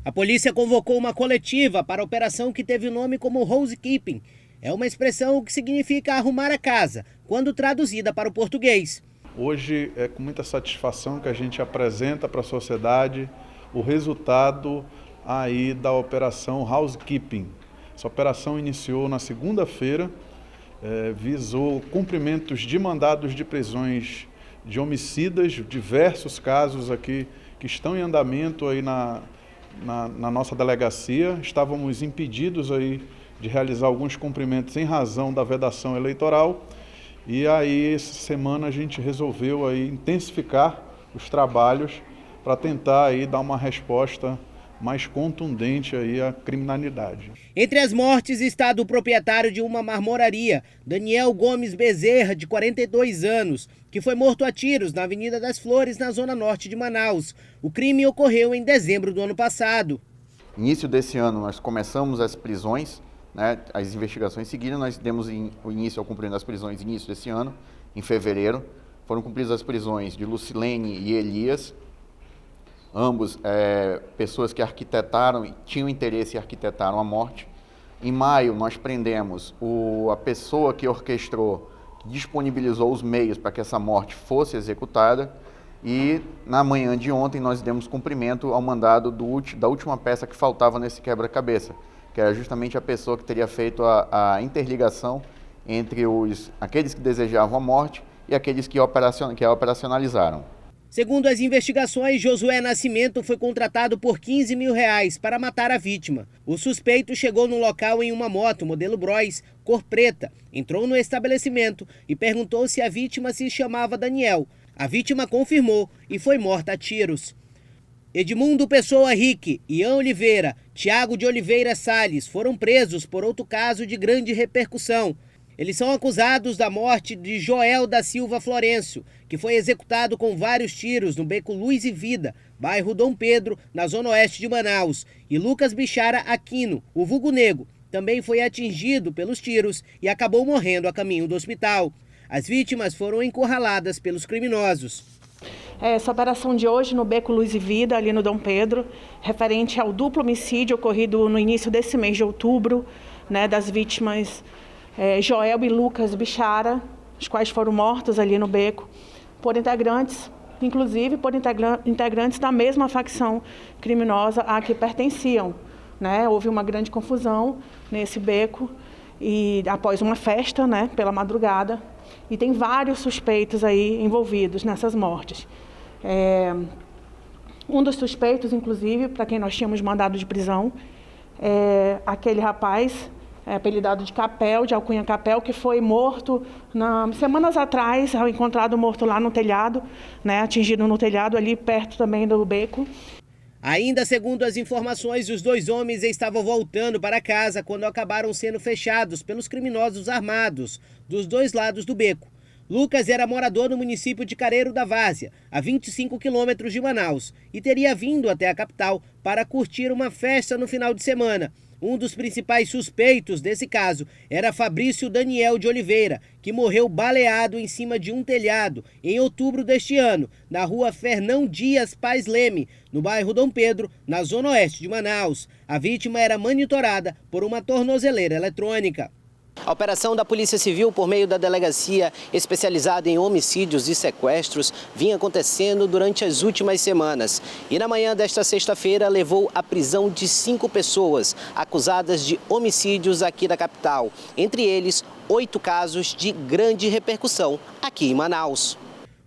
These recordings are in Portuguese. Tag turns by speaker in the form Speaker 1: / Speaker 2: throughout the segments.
Speaker 1: A polícia convocou uma coletiva para a operação que teve o nome como housekeeping. É uma expressão que significa arrumar a casa, quando traduzida para o português.
Speaker 2: Hoje é com muita satisfação que a gente apresenta para a sociedade o resultado aí da operação housekeeping. Essa operação iniciou na segunda-feira, visou cumprimentos de mandados de prisões de homicidas, diversos casos aqui que estão em andamento aí na nossa delegacia. Estávamos impedidos aí de realizar alguns cumprimentos em razão da vedação eleitoral. E aí, essa semana, a gente resolveu aí intensificar os trabalhos para tentar aí dar uma resposta mais contundente aí à criminalidade.
Speaker 1: Entre as mortes está do proprietário de uma marmoraria, Daniel Gomes Bezerra, de 42 anos, que foi morto a tiros na Avenida das Flores, na zona norte de Manaus. O crime ocorreu em dezembro do ano passado.
Speaker 3: Início desse ano, nós começamos as prisões, né, as investigações seguiram, nós demos o início ao cumprimento das prisões início desse ano, em fevereiro. Foram cumpridas as prisões de Lucilene e Elias, ambos pessoas que arquitetaram e tinham interesse e arquitetaram a morte. Em maio, nós prendemos a pessoa que orquestrou, que disponibilizou os meios para que essa morte fosse executada. E na manhã de ontem nós demos cumprimento ao mandado da última peça que faltava nesse quebra-cabeça, que era justamente a pessoa que teria feito a interligação entre aqueles que desejavam a morte e aqueles que a operacionalizaram.
Speaker 1: Segundo as investigações, Josué Nascimento foi contratado por R$15 mil para matar a vítima. O suspeito chegou no local em uma moto modelo Bros, cor preta, entrou no estabelecimento e perguntou se a vítima se chamava Daniel. A vítima confirmou e foi morta a tiros. Edmundo Pessoa Rique, Ian Oliveira, Tiago de Oliveira Salles foram presos por outro caso de grande repercussão. Eles são acusados da morte de Joel da Silva Florencio, que foi executado com vários tiros no beco Luz e Vida, bairro Dom Pedro, na zona oeste de Manaus. E Lucas Bichara Aquino, o vulgo Nego, também foi atingido pelos tiros e acabou morrendo a caminho do hospital. As vítimas foram encurraladas pelos criminosos.
Speaker 4: Essa operação de hoje no beco Luz e Vida, ali no Dom Pedro, referente ao duplo homicídio ocorrido no início desse mês de outubro, né, das vítimas Joel e Lucas Bichara, os quais foram mortos ali no beco, por integrantes, inclusive por integrantes da mesma facção criminosa a que pertenciam, né? Houve uma grande confusão nesse beco e após uma festa, né, pela madrugada, e tem vários suspeitos aí envolvidos nessas mortes. Um dos suspeitos, inclusive, para quem nós tínhamos mandado de prisão, aquele rapaz apelidado de Capel, de alcunha Capel, que foi morto semanas atrás, encontrado morto lá no telhado, né, atingido no telhado ali perto também do beco.
Speaker 1: Ainda segundo as informações, os dois homens estavam voltando para casa quando acabaram sendo fechados pelos criminosos armados dos dois lados do beco. Lucas era morador no município de Careiro da Várzea, a 25 quilômetros de Manaus, e teria vindo até a capital para curtir uma festa no final de semana. Um dos principais suspeitos desse caso era Fabrício Daniel de Oliveira, que morreu baleado em cima de um telhado em outubro deste ano, na rua Fernão Dias Paz Leme, no bairro Dom Pedro, na zona oeste de Manaus. A vítima era monitorada por uma tornozeleira eletrônica. A operação da Polícia Civil por meio da delegacia especializada em homicídios e sequestros vinha acontecendo durante as últimas semanas. E na manhã desta sexta-feira levou à prisão de 5 pessoas acusadas de homicídios aqui da capital. Entre eles, 8 casos de grande repercussão aqui em Manaus.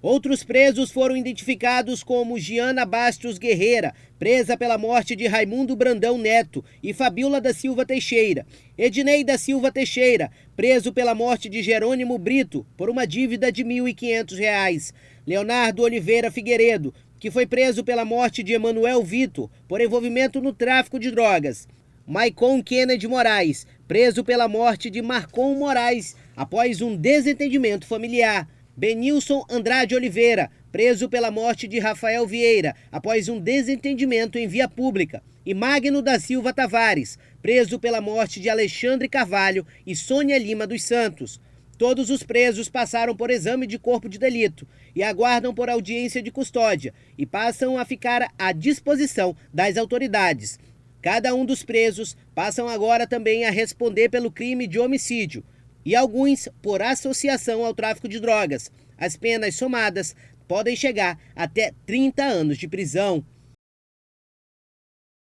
Speaker 1: Outros presos foram identificados como Giana Bastos Guerreira, presa pela morte de Raimundo Brandão Neto, e Fabiola da Silva Teixeira. Ednei da Silva Teixeira, preso pela morte de Jerônimo Brito, por uma dívida de R$ 1.500. Leonardo Oliveira Figueiredo, que foi preso pela morte de Emanuel Vitor, por envolvimento no tráfico de drogas. Maicon Kennedy Moraes, preso pela morte de Marcon Moraes, após um desentendimento familiar. Benilson Andrade Oliveira, preso pela morte de Rafael Vieira, após um desentendimento em via pública. E Magno da Silva Tavares, preso pela morte de Alexandre Carvalho e Sônia Lima dos Santos. Todos os presos passaram por exame de corpo de delito e aguardam por audiência de custódia e passam a ficar à disposição das autoridades. Cada um dos presos passam agora também a responder pelo crime de homicídio e alguns por associação ao tráfico de drogas. As penas somadas podem chegar até 30 anos de prisão.